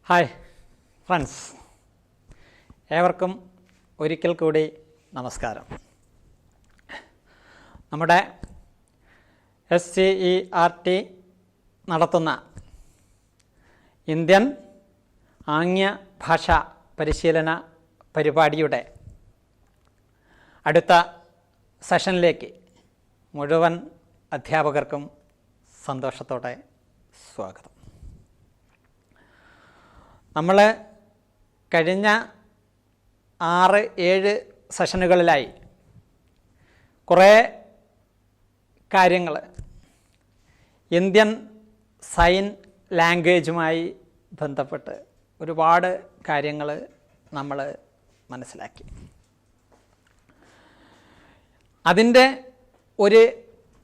Hi friends, ഏവർക്കും ഒരിക്കൽ കൂടി നമസ്കാരം. നമ്മുടെ SCERT നടത്തുന്ന ഇന്ത്യൻ ആംഗ്യ ഭാഷാ പരിശീലന പരിപാടിയുടെ അടുത്ത സെഷനിലേക്ക് മുഴുവൻ അധ്യാപകർക്കും സന്തോഷത്തോടെ സ്വാഗതം. നമ്മൾ കഴിഞ്ഞ 6-7 സെഷനുകളിലായി കുറേ കാര്യങ്ങൾ ഇന്ത്യൻ സൈൻ ലാംഗ്വേജുമായി ബന്ധപ്പെട്ട് ഒരുപാട് കാര്യങ്ങൾ നമ്മൾ മനസ്സിലാക്കി. അതിൻ്റെ ഒരു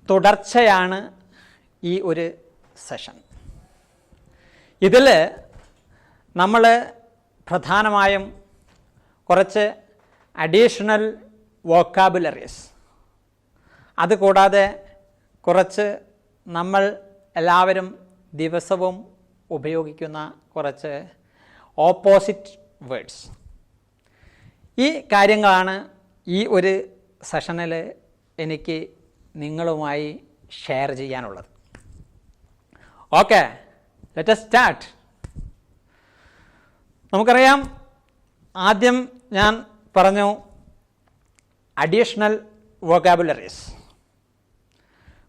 തുടർച്ചയാണ് ഈ ഒരു സെഷൻ. ഇതിൽ നമ്മൾ പ്രധാനമായും കുറച്ച് അഡീഷണൽ വോക്കാബുലറീസ്, അതുകൂടാതെ കുറച്ച് നമ്മൾ എല്ലാവരും ദിവസവും ഉപയോഗിക്കുന്ന കുറച്ച് ഓപ്പോസിറ്റ് വേർഡ്സ്, ഈ കാര്യങ്ങളാണ് ഈ ഒരു സെഷനിൽ എനിക്ക് നിങ്ങളുമായി ഷെയർ ചെയ്യാനുള്ളത്. Okay, let us start. നമുക്കറിയാം, ആദ്യം ഞാൻ പറഞ്ഞു അഡീഷണൽ വൊക്കാബുലറീസ്,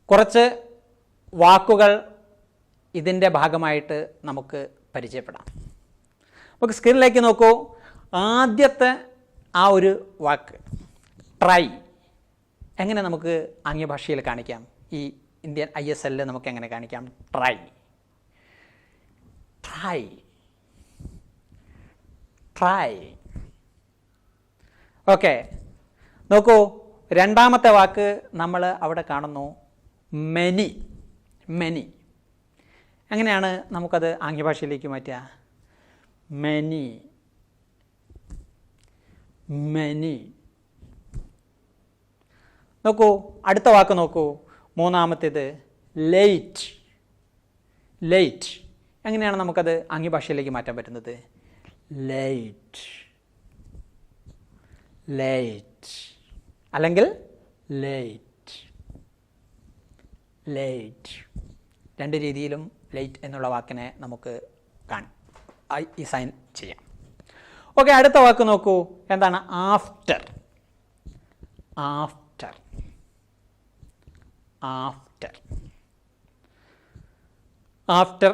കുറച്ച് വാക്കുകൾ ഇതിൻ്റെ ഭാഗമായിട്ട് നമുക്ക് പരിചയപ്പെടാം. നമുക്ക് സ്ക്രീനിലേക്ക് നോക്കൂ. ആദ്യത്തെ ആ ഒരു വാക്ക് ട്രൈ എങ്ങനെ നമുക്ക് ആംഗ്യഭാഷയിൽ കാണിക്കാം? ഈ ഇന്ത്യൻ ISL നമുക്ക് എങ്ങനെ കാണിക്കാം? Try try try. ഓക്കെ, നോക്കൂ, രണ്ടാമത്തെ വാക്ക് നമ്മൾ അവിടെ കാണുന്നു മെനി. മെനി എങ്ങനെയാണ് നമുക്കത് ആംഗ്യഭാഷയിലേക്ക് മാറ്റുക? Many many. നോക്കൂ, അടുത്ത വാക്ക് നോക്കൂ, മൂന്നാമത്തേത് ലേറ്റ്. ലേറ്റ് എങ്ങനെയാണ് നമുക്കത് ആംഗ്യഭാഷയിലേക്ക് മാറ്റാൻ പറ്റുന്നത്? ലേറ്റ് ലേറ്റ് അല്ലെങ്കിൽ ലേറ്റ് ലേറ്റ്. രണ്ട് രീതിയിലും ലേറ്റ് എന്നുള്ള വാക്കിനെ നമുക്ക് ഈ സൈൻ ചെയ്യാം. ഓക്കെ, അടുത്ത വാക്ക് നോക്കൂ, എന്താണ്? ആഫ്റ്റർ. After after after.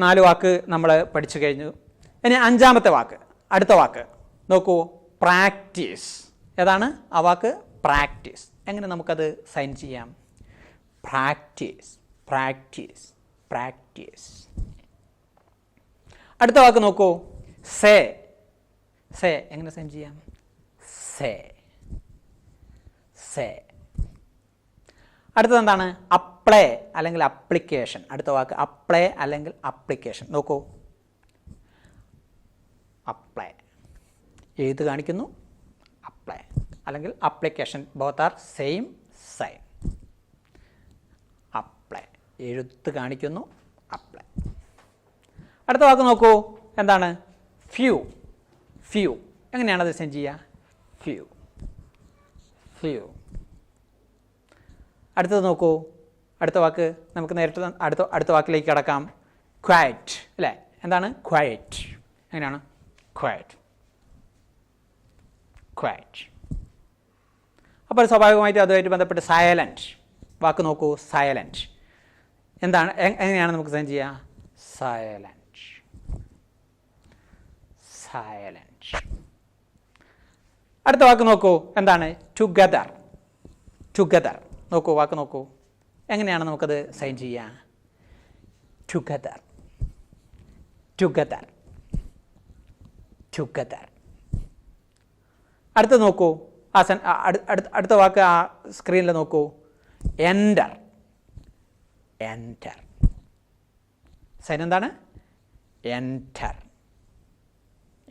4 വാക്ക് നമ്മൾ പഠിച്ചു കഴിഞ്ഞു. ഇനി അഞ്ചാമത്തെ വാക്ക്, അടുത്ത വാക്ക് നോക്കൂ, പ്രാക്ടീസ്. ഏതാണ് ആ വാക്ക്? പ്രാക്ടീസ്. എങ്ങനെ നമുക്കത് സൈൻ ചെയ്യാം? Practice practice practice. അടുത്ത വാക്ക് നോക്കൂ, സേ. സേ എങ്ങനെ സൈൻ ചെയ്യാം? Say say. അടുത്തത് എന്താണ്? അപ്ലൈ അല്ലെങ്കിൽ അപ്ലിക്കേഷൻ. അടുത്ത വാക്ക് അപ്ലൈ അല്ലെങ്കിൽ അപ്ലിക്കേഷൻ. നോക്കൂ, അപ്ലൈ എഴുത്ത് കാണിക്കുന്നു, അപ്ലൈ അല്ലെങ്കിൽ application, both are same sign. Apply എഴുത്ത് കാണിക്കുന്നു, അപ്ലൈ. അടുത്ത വാക്ക് നോക്കൂ, എന്താണ്? ഫ്യൂ. ഫ്യൂ എങ്ങനെയാണത് സൈൻ ചെയ്യുക? Few few. അടുത്തത് നോക്കൂ, അടുത്ത വാക്ക് നമുക്ക് നേരിട്ട് അടുത്ത വാക്കിലേക്ക് കടക്കാം. ക്വയറ്റ് അല്ലേ? എന്താണ് ക്വയറ്റ്? എങ്ങനെയാണ്? Quiet quiet. അപ്പോൾ സ്വാഭാവികമായിട്ട് അതുമായിട്ട് ബന്ധപ്പെട്ട് സൈലൻറ്റ് വാക്ക് നോക്കൂ, സൈലൻറ്റ്. എന്താണ്, എങ്ങനെയാണ് നമുക്ക് സൈൻ ചെയ്യുക? Silent silent. അടുത്ത വാക്ക് നോക്കൂ, എന്താണ്? ടുഗദർ. ടുഗദർ. നോക്കൂ, വാക്ക് നോക്കൂ, എങ്ങനെയാണ് നമുക്കത് സൈൻ ചെയ്യുക? Together together together. അടുത്ത നോക്കൂ, അടുത്ത വാക്ക് ആ സ്ക്രീനിൽ നോക്കൂ, എൻ്റർ. എൻ്റർ. സൈൻ എന്താണ്? Enter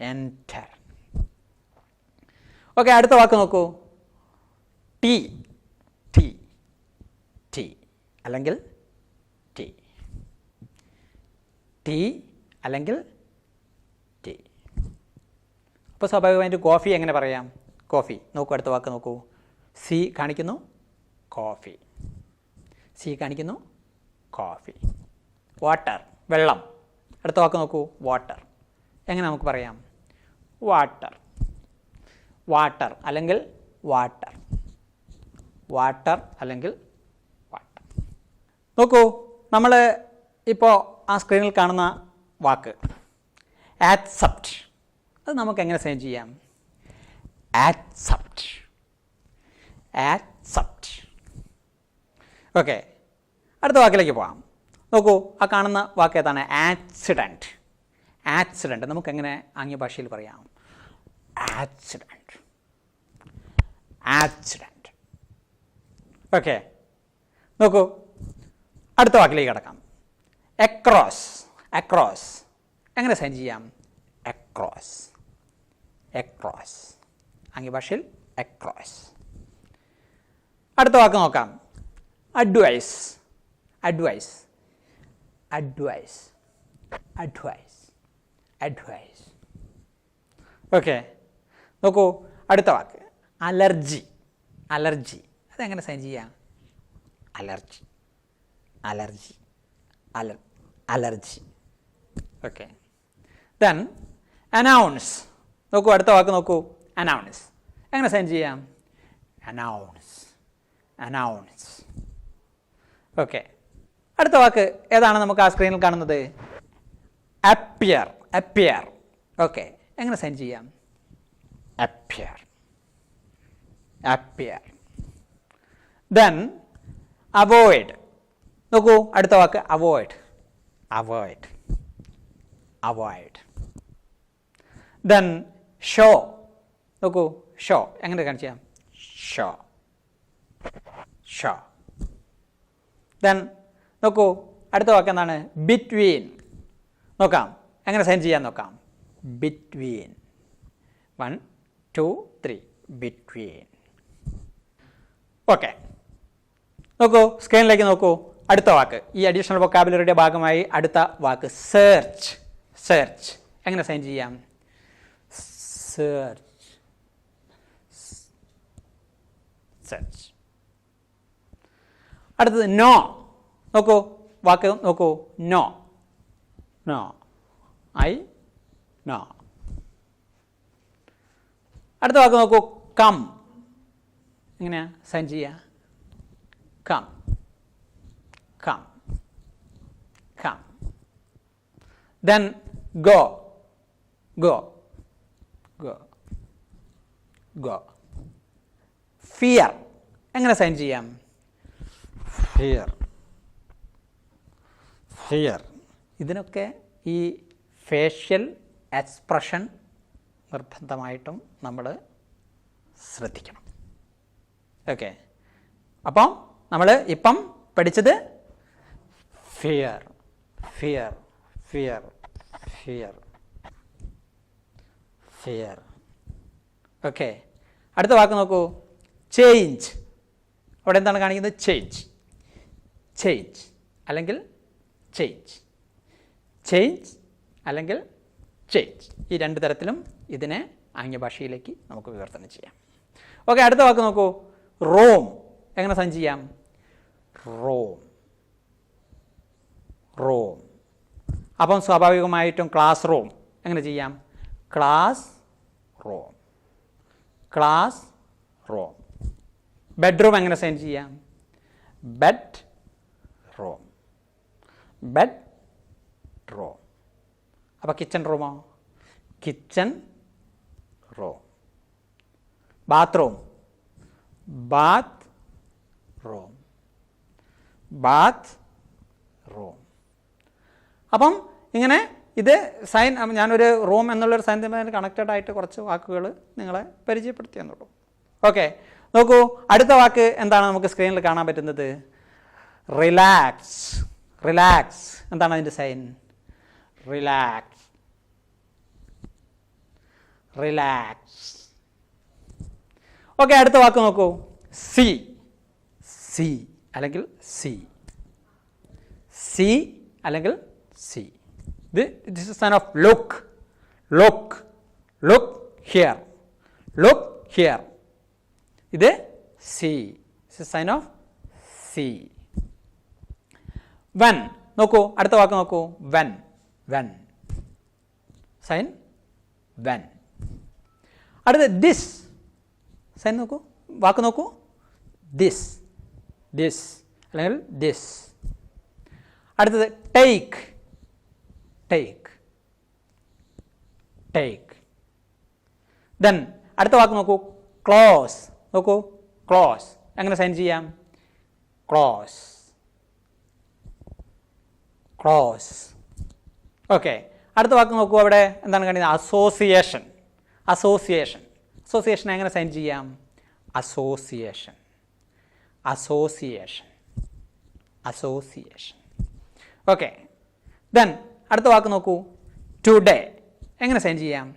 enter. ഓക്കെ, അടുത്ത വാക്ക് നോക്കൂ, ടീ. ടീ ടീ അല്ലെങ്കിൽ ടി. ടി അല്ലെങ്കിൽ അപ്പോൾ സ്വാഭാവികമായിട്ട് കോഫി എങ്ങനെ പറയാം? കോഫി. നോക്കൂ, അടുത്ത വാക്ക് നോക്കൂ. സി കാണിക്കുന്നു കോഫി. സി കാണിക്കുന്നു കോഫി. വാട്ടർ, വെള്ളം. അടുത്ത വാക്ക് നോക്കൂ, വാട്ടർ. എങ്ങനെ നമുക്ക് പറയാം? വാട്ടർ. വാട്ടർ അല്ലെങ്കിൽ വാട്ടർ. വാട്ടർ അല്ലെങ്കിൽ വാട്ടർ. നോക്കൂ, നമ്മൾ ഇപ്പോൾ ആ സ്ക്രീനിൽ കാണുന്ന വാക്ക് ആക്സെപ്റ്റ്. അത് നമുക്ക് എങ്ങനെ സൈൻ ചെയ്യാം? ആക്സെപ്റ്റ്. ആക്സെപ്റ്റ്. ഓക്കെ, അടുത്ത വാക്കിലേക്ക് പോകാം. നോക്കൂ, ആ കാണുന്ന വാക്ക് ഏതാണ്? ആക്സിഡൻറ്റ്. ആക്സിഡൻറ്റ് നമുക്കെങ്ങനെ ആംഗ്യ ഭാഷയിൽ പറയാം? ആക്സിഡൻറ്റ്. ആക്സിഡൻറ്റ്. ഓക്കെ, നോക്കൂ, അടുത്ത വാക്കിലേക്ക് കിടക്കാം. അക്രോസ്. അക്രോസ് എങ്ങനെ സൈൻ ചെയ്യാം? അക്രോസ്. അക്രോസ്. ആംഗ്യ ഭാഷയിൽ അക്രോസ്. അടുത്ത വാക്ക് നോക്കാം. Advice. Advice. Advice. Advice. Advice. Okay, നോക്കൂ, അടുത്ത വാക്ക് അലർജി. അലർജി അതെങ്ങനെ സൈൻ ചെയ്യാം? Allergy. Allergy. Allergy. Okay, then announce. നോക്കൂ, അടുത്ത വാക്ക് നോക്കൂ, അനൗൺസ് എങ്ങനെ സൈൻ ചെയ്യാം? അനൗൺസ്. അനൗൺസ്. ഓക്കെ, അടുത്ത വാക്ക് ഏതാണ് നമുക്ക് ആ സ്ക്രീനിൽ കാണുന്നത്? അപ്പിയർ. അപ്പിയർ. ഓക്കെ, എങ്ങനെ സൈൻ ചെയ്യാം? അപ്പിയർ. അപ്പിയർ. Then avoid. നോക്കൂ, അടുത്ത വാക്ക് avoid. Avoid. Avoid. Then show. നോക്കൂ, ഷോ എങ്ങനെ കാണിച്ചാൽ? ഷോ. ഷോ. ദെൻ നോക്കൂ, അടുത്ത വാക്ക് എന്താണ്? ബിറ്റ്വീൻ. നോക്കാം, എങ്ങനെ സൈൻ ചെയ്യാൻ നോക്കാം? ബിറ്റ്വീൻ. 1 2 3 ബിറ്റ്വീൻ. ഓക്കെ, നോക്കൂ, സ്ക്രീനിലേക്ക് നോക്കൂ, അടുത്ത വാക്ക്. ഈ അഡീഷണൽ വൊക്കാബുലറിയുടെ ഭാഗമായി അടുത്ത വാക്ക് സെർച്ച്. സെർച്ച് എങ്ങനെ സൈൻ ചെയ്യാം? സെർച്ച്. സെർച്ച്. അടുത്തത് നോ. നോക്കൂ, വാക്ക് നോക്കൂ, നോ. നോ. I know. അടുത്ത വാക്ക് നോക്കൂ, കം. എങ്ങനെയാ സൈൻ ചെയ്യുക? Come. Come. Come. Then go. Go. Go. Go. Fear എങ്ങനെ സൈൻ ചെയ്യാം? ഫിയർ. ഫിയർ. ഇതിനൊക്കെ ഈ ഫേഷ്യൽ എക്സ്പ്രഷൻ നിർബന്ധമായിട്ടും നമ്മൾ ശ്രദ്ധിക്കണം. ഓക്കെ, അപ്പം നമ്മൾ ഇപ്പം പഠിച്ചത് fear. Fear. Fear. Fear. Fear. Okay, അടുത്ത വാക്ക് നോക്കൂ, ചേഞ്ച്. അവിടെ എന്താണ് കാണിക്കുന്നത്? ചേഞ്ച്. ചേഞ്ച് അല്ലെങ്കിൽ ചേഞ്ച്. ചേഞ്ച് അല്ലെങ്കിൽ ചേഞ്ച്. ഈ രണ്ട് തരത്തിലും ഇതിനെ ആംഗ്യഭാഷയിലേക്ക് നമുക്ക് വിവർത്തനം ചെയ്യാം. ഓക്കെ, അടുത്ത വാക്ക് നോക്കൂ, റോം. എങ്ങനെ സൈൻ ചെയ്യാം? റോം. റോം. അപ്പം സ്വാഭാവികമായിട്ടും ക്ലാസ് റൂം എങ്ങനെ ചെയ്യാം? Class room. Class room. Bedroom എങ്ങനെ സൈൻ ചെയ്യാം? Bed room. Bed room. അപ്പോൾ കിച്ചൺ റൂമോ? Kitchen room. Bathroom. Bath room. Bath room. അപ്പം ഇങ്ങനെ ഇത് സൈൻ, ഞാനൊരു റൂം എന്നുള്ളൊരു സൈനുമായി കണക്റ്റഡ് ആയിട്ട് കുറച്ച് വാക്കുകൾ നിങ്ങളെ പരിചയപ്പെടുത്തി എന്നുള്ളൂ. ഓക്കെ, നോക്കൂ, അടുത്ത വാക്ക് എന്താണ് നമുക്ക് സ്ക്രീനിൽ കാണാൻ പറ്റുന്നത്? റിലാക്സ്. റിലാക്സ് എന്താണ് അതിൻ്റെ സൈൻ? റിലാക്സ്. റിലാക്സ്. ഓക്കെ, അടുത്ത വാക്ക് നോക്കൂ, സി. സി അല്ലെങ്കിൽ സി. സി അല്ലെങ്കിൽ see. This is sign of look. Look. Look here. Look here. ഇത് see. Sign of see. When. നോക്കൂ, അടുത്ത വാക്ക് നോക്കൂ. വെൻ. വെൻ. Sign when. അടുത്ത ദിസ്. സൈൻ നോക്കൂ, വാക്ക് നോക്കൂ. ദിസ്. ദിസ് അല്ലെങ്കിൽ ദിസ്. അടുത്തത് ടേക്ക്. ടേക്ക്. ടേക്ക്. ദെൻ അടുത്ത വാക്ക് നോക്കൂ. ക്ലോസ്. നോക്കൂ, ക്ലോസ്. എങ്ങനെ സൈൻ ചെയ്യാം? ക്ലോസ്. ക്ലോസ്. ഓക്കെ. അടുത്ത വാക്ക് നോക്കൂ. അവിടെ എന്താണ് കാണിക്കുന്നത്? അസോസിയേഷൻ. അസോസിയേഷൻ. അസോസിയേഷൻ എങ്ങനെ സൈൻ ചെയ്യാം? Association. Association. Association. Okay. Then അടുത്ത വാക്ക് നോക്കൂ. ടുഡേ. എങ്ങനെ സൈൻ ചെയ്യാം?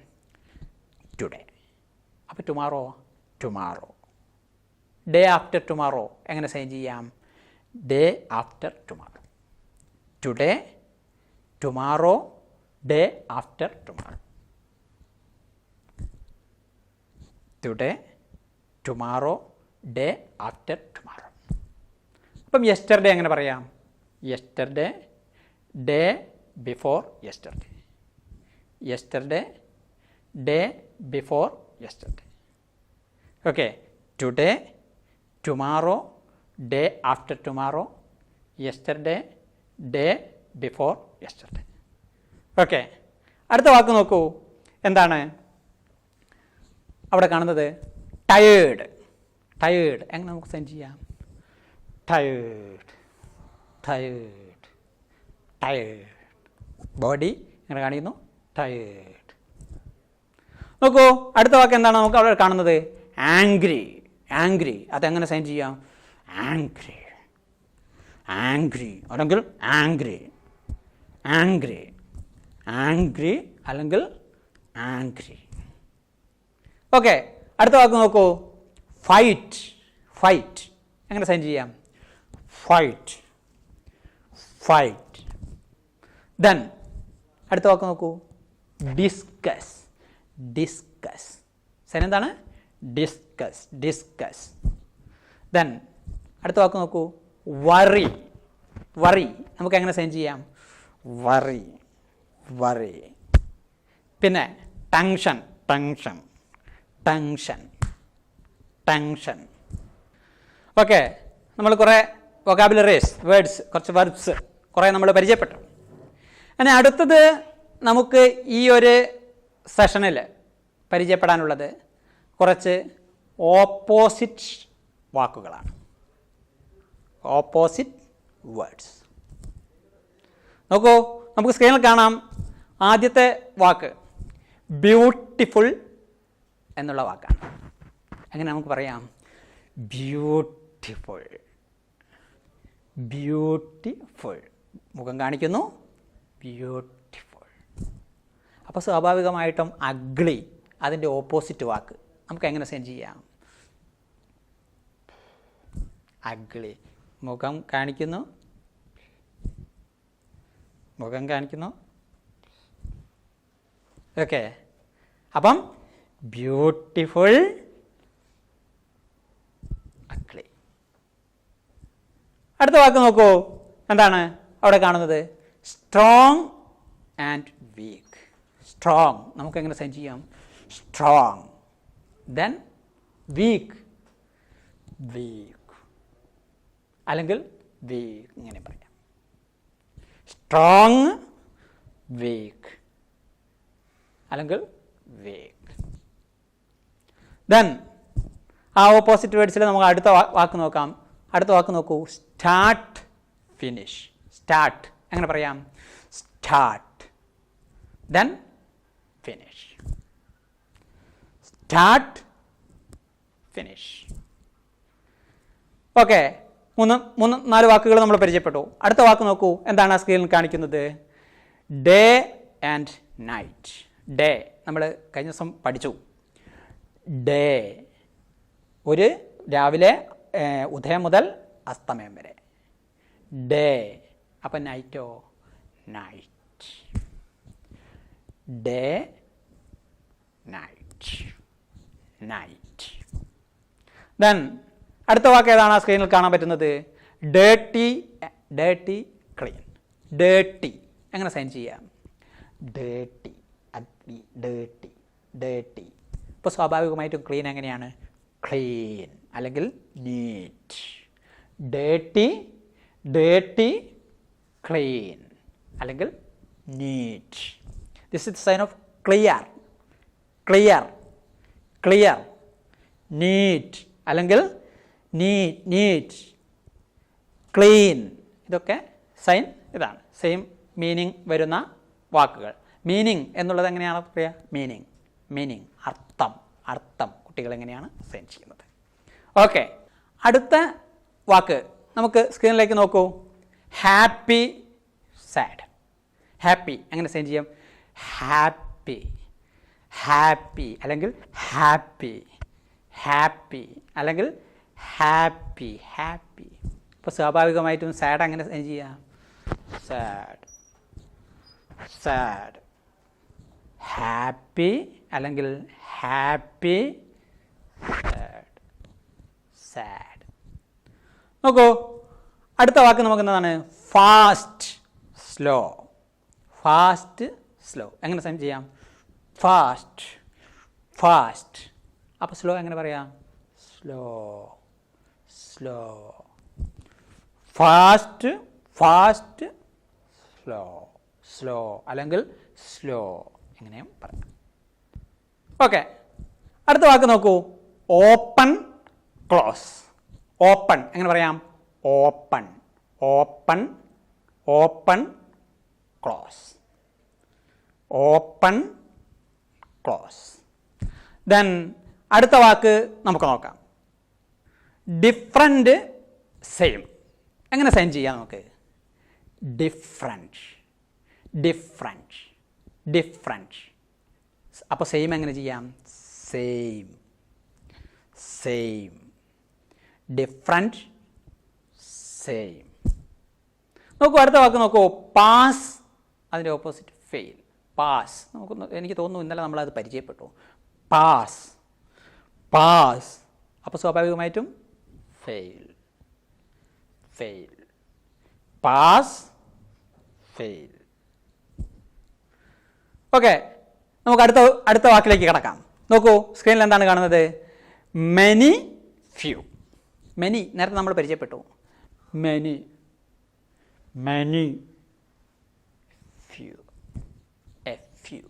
ടുഡേ. അപ്പോൾ tomorrow? Tomorrow. Day after tomorrow എങ്ങനെ സൈൻ ചെയ്യാം? Day after tomorrow. Today, tomorrow, day after tomorrow. Today, tomorrow, day after tomorrow. അപ്പം യെസ്റ്റർഡേ എങ്ങനെ പറയാം? Yesterday, day before yesterday. Yesterday, day before yesterday. Okay. Today, tomorrow, day after tomorrow, yesterday, day before yesterday. Okay. അടുത്ത വാക്ക് നോക്കൂ. എന്താണ് അവിടെ കാണുന്നത്? Tired. Tired എങ്ങനെ നമുക്ക് സൈൻ ചെയ്യാം? ടയേർഡ്. ടയേർഡ്. ടയേർഡ്. ബോഡി എങ്ങനെ കാണിക്കുന്നു? ടയേർഡ്. നോക്കൂ, അടുത്ത വാക്ക് എന്താണ് നമുക്ക് അവിടെ കാണുന്നത്? ആംഗ്രി. ആംഗ്രി. അതെങ്ങനെ സൈൻ ചെയ്യാം? ആംഗ്രി. ആംഗ്രി അല്ലെങ്കിൽ ആംഗ്രി. ആംഗ്രി. ആംഗ്രി അല്ലെങ്കിൽ ആംഗ്രി. ഓക്കെ. അടുത്ത വാക്ക് നോക്കൂ. ഫൈറ്റ്. ഫൈറ്റ് എങ്ങനെ സൈൻ ചെയ്യാം? ഫൈറ്റ്. ഫൈറ്റ്. ദെൻ അടുത്ത വാക്ക് നോക്കൂ. ഡിസ്കസ്. ഡിസ്കസ്. സൈൻ എന്താണ്? ഡിസ്കസ്. ഡിസ്കസ്. ദെൻ അടുത്ത വാക്ക് നോക്കൂ. വറി. വറി നമുക്ക് എങ്ങനെ സൈൻ ചെയ്യാം? വറി. വറി. പിന്നെ tension. Tension. Tension. Tension. Okay. നമ്മൾ കുറേ വൊക്കാബുലറീസ്, വേർഡ്സ്, കുറച്ച് വെർബ്സ് കുറേ നമ്മൾ പരിചയപ്പെട്ടു. ഇനി അടുത്തത് നമുക്ക് ഈ ഒരു സെഷനിൽ പരിചയപ്പെടാനുള്ളത് കുറച്ച് ഓപ്പോസിറ്റ് വാക്കുകളാണ്. Opposite words. നോക്കൂ, നമുക്ക് സ്ക്രീനിൽ കാണാം. ആദ്യത്തെ വാക്ക് ബ്യൂട്ടിഫുൾ എന്നുള്ള വാക്കാണ്. എങ്ങനെ നമുക്ക് പറയാം? ബ്യൂട്ടിഫുൾ. ബ്യൂട്ടിഫുൾ. മുഖം കാണിക്കുന്നു. ബ്യൂട്ടിഫുൾ. അപ്പോൾ സ്വാഭാവികമായിട്ടും അഗ്ലി, അതിൻ്റെ ഓപ്പോസിറ്റ് വാക്ക് നമുക്ക് എങ്ങനെ സൈൻ ചെയ്യാം? അഗ്ലി. മുഖം കാണിക്കുന്നു. മുഖം കാണിക്കുന്നു. ഓക്കെ. അപ്പം ബ്യൂട്ടിഫുൾ, അഗ്ലി. അടുത്ത വാക്ക് നോക്കൂ. എന്താണ് അവിടെ കാണുന്നത്? Strong and week. സ്ട്രോങ് നമുക്ക് എങ്ങനെ സൈൻ ചെയ്യാം? സ്ട്രോങ്. Then weak. വീക്ക് അല്ലെങ്കിൽ വീക്ക് ഇങ്ങനെ പറയാം. സ്ട്രോങ്, വീക്ക് അല്ലെങ്കിൽ വീക്ക്. ദെൻ ആ ഓപ്പോസിറ്റ് വേർഡ്സിൽ നമുക്ക് അടുത്ത വാക്ക് നോക്കാം. അടുത്ത വാക്ക് നോക്കൂ. Start, finish. സ്റ്റാർട്ട് എങ്ങനെ പറയാം? Start. Then finish. Start, finish. Okay. നാല് വാക്കുകൾ നമ്മൾ പരിചയപ്പെട്ടു. അടുത്ത വാക്ക് നോക്കൂ. എന്താണ് ആ സ്ക്രീനിൽ കാണിക്കുന്നത്? Day and night. ഡേ നമ്മൾ കഴിഞ്ഞ ദിവസം പഠിച്ചു. ഡേ ഒരു രാവിലെ ഉദയം മുതൽ അസ്തമയം വരെ. ഡേ. അപ്പം നൈറ്റോ? Night. Day, night. Night. Then അടുത്ത വാക്ക് ഏതാണ് ആ സ്ക്രീനിൽ കാണാൻ പറ്റുന്നത്? Dirty, dirty, clean. ഡേർട്ടി എങ്ങനെ സൈൻ ചെയ്യാം? Dirty, ugly, dirty, dirty. ഇപ്പോൾ സ്വാഭാവികമായിട്ടും ക്ലീൻ എങ്ങനെയാണ്? ക്ലീൻ അല്ലെങ്കിൽ നീറ്റ്. ഡേർട്ടി, ഡേർട്ടി, ക്ലീൻ അല്ലെങ്കിൽ neat. This is sign of clear, clear, clear. Neat അല്ലെങ്കിൽ നീറ്റ്, നീറ്റ്, ക്ലീൻ. ഇതൊക്കെ സൈൻ ഇതാണ്. സെയിം മീനിങ് വരുന്ന വാക്കുകൾ. മീനിങ് എന്നുള്ളത് എങ്ങനെയാണ് പറയുക? മീനിങ്, മീനിങ്, അർത്ഥം, അർത്ഥം. കുട്ടികൾ എങ്ങനെയാണ് സൈൻ ചെയ്യുന്നത്? ഓക്കെ, അടുത്ത വാക്ക് നമുക്ക് സ്ക്രീനിലേക്ക് നോക്കൂ. Happy, sad. ഹാപ്പി എങ്ങനെ സൈൻ ചെയ്യാം? ഹാപ്പി, ഹാപ്പി അല്ലെങ്കിൽ ഹാപ്പി, ഹാപ്പി അല്ലെങ്കിൽ ഹാപ്പി, ഹാപ്പി. ഇപ്പോൾ സ്വാഭാവികമായിട്ടും സാഡ് എങ്ങനെ സൈൻ ചെയ്യാം? Sad, sad. ഹാപ്പി അല്ലെങ്കിൽ ഹാപ്പി, സാഡ്, സാഡ്. നോക്കൂ, അടുത്ത വാക്ക് നമുക്ക് എന്താണ്? Fast, slow. ഫാസ്റ്റ്, സ്ലോ എങ്ങനെ സൈൻ ചെയ്യാം? Fast, fast. അപ്പോൾ സ്ലോ എങ്ങനെ പറയാം? Slow, slow. Fast, fast, slow, slow അല്ലെങ്കിൽ സ്ലോ എങ്ങനെയും പറയാം. ഓക്കെ, അടുത്ത വാക്ക് നോക്കൂ. Open, close. ഓപ്പൺ എങ്ങനെ പറയാം? Open, open, open, close. Open, close. Then അടുത്ത വാക്ക് നമുക്ക് നോക്കാം. ഡിഫറൻറ്റ്, സെയിം എങ്ങനെ സൈൻ ചെയ്യാം നമുക്ക്? Different, different, different. അപ്പോൾ സെയിം എങ്ങനെ ചെയ്യാം? Same, same. Different, same. നോക്കൂ, അടുത്ത വാക്ക് നോക്കൂ. പാസ്, അതിൻ്റെ ഓപ്പോസിറ്റ് ഫെയിൽ. പാസ് നമുക്ക് എനിക്ക് തോന്നുന്നു ഇന്നലെ നമ്മളത് പരിചയപ്പെട്ടു. Pass, pass. അപ്പോൾ സ്വാഭാവികമായിട്ടും fail, fail. Pass, fail. Okay, നമുക്ക് അടുത്ത വാക്കിലേക്ക് കിടക്കാം. നോക്കൂ, സ്ക്രീനിൽ എന്താണ് കാണുന്നത്? Many, few. മെനി നേരത്തെ നമ്മൾ പരിചയപ്പെട്ടു. Many, many, few, a few.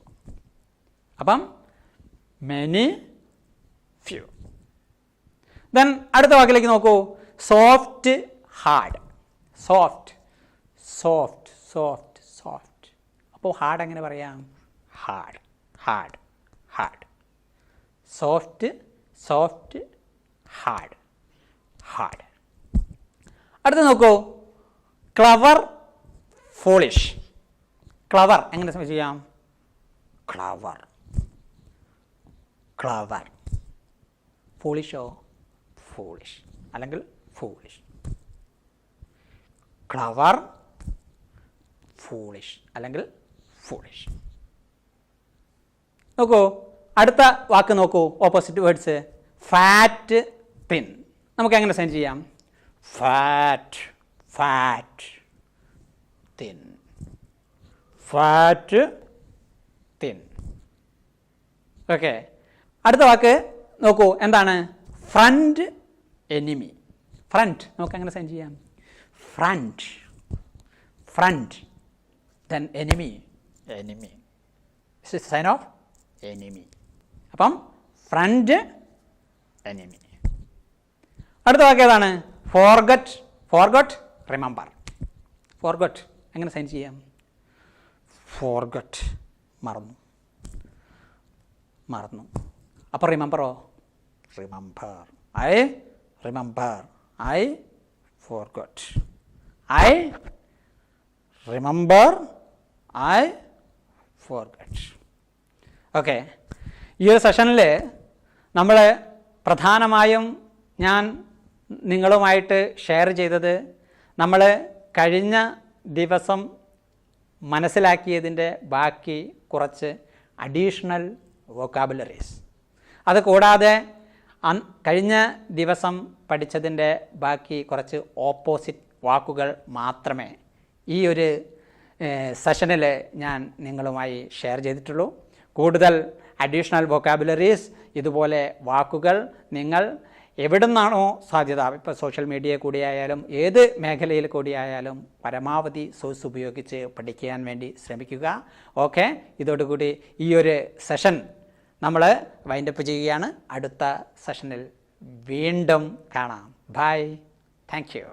അപ്പം മെനി, ഫ്യൂ. ദെൻ അടുത്ത വാക്കിലേക്ക് നോക്കൂ. Soft, hard. Soft, soft, soft, soft. അപ്പോൾ ഹാർഡ് എങ്ങനെ പറയാം? Hard, hard, hard. Soft, soft, hard, hard. അടുത്ത നോക്കൂ. Clever, foolish. ക്ലവർ എങ്ങനെ ചെയ്യാം? Clever, clever. ഫോളിഷോ? ഫോളിഷ് അല്ലെങ്കിൽ ഫോളിഷ്. ക്ലവർ, ഫോളിഷ് അല്ലെങ്കിൽ ഫോളിഷ്. നോക്കൂ, അടുത്ത വാക്ക് നോക്കൂ. Opposite words. Fat, thin. നമുക്ക് എങ്ങനെ സൈൻ ചെയ്യാം? Fat, fat, thin. Fat, thin. Okay, അടുത്ത വാക്ക് നോക്കൂ. എന്താണ്? Front, enemy. ഫ്രണ്ട് നമുക്ക് എങ്ങനെ സൈൻ ചെയ്യാം? Friend, friend. Then enemy, enemy. This is sign of enemy. അപ്പം ഫ്രണ്ട്, എനിമി. അടുത്ത വാക്ക് ഏതാണ്? Forget, forgot, remember. ഫോർഗട്ട് എങ്ങനെ സൈൻ ചെയ്യാം? ഫോർഗട്ട്, മറന്നു, മറന്നു. അപ്പോൾ റിമെമ്പറോ? Remember. I remember, I forgot, I remember, I forgot. Okay, ഈ ഒരു സെഷനിൽ നമ്മൾ പ്രധാനമായും ഞാൻ നിങ്ങളുമായിട്ട് ഷെയർ ചെയ്തത് നമ്മൾ കഴിഞ്ഞ ദിവസം മനസ്സിലാക്കിയതിൻ്റെ ബാക്കി കുറച്ച് അഡീഷണൽ വൊക്കാബുലറീസ്. അത് കൂടാതെ കഴിഞ്ഞ ദിവസം പഠിച്ചതിൻ്റെ ബാക്കി കുറച്ച് ഓപ്പോസിറ്റ് വാക്കുകൾ മാത്രമേ ഈ ഒരു സെഷനിൽ ഞാൻ നിങ്ങളുമായി ഷെയർ ചെയ്തിട്ടുള്ളൂ. കൂടുതൽ അഡീഷണൽ വൊക്കാബുലറീസ്, ഇതുപോലെ വാക്കുകൾ നിങ്ങൾ എവിടെ നിന്നാണോ സാധ്യത, ഇപ്പോൾ സോഷ്യൽ മീഡിയ കൂടിയായാലും ഏത് മേഖലയിൽ കൂടിയായാലും പരമാവധി സോഴ്സ് ഉപയോഗിച്ച് പഠിക്കാൻ വേണ്ടി ശ്രമിക്കുക. ഓക്കെ, ഇതോടുകൂടി ഈ ഒരു സെഷൻ നമ്മൾ വൈൻഡപ്പ് ചെയ്യുകയാണ്. അടുത്ത സെഷനിൽ വീണ്ടും കാണാം. Bye, thank U.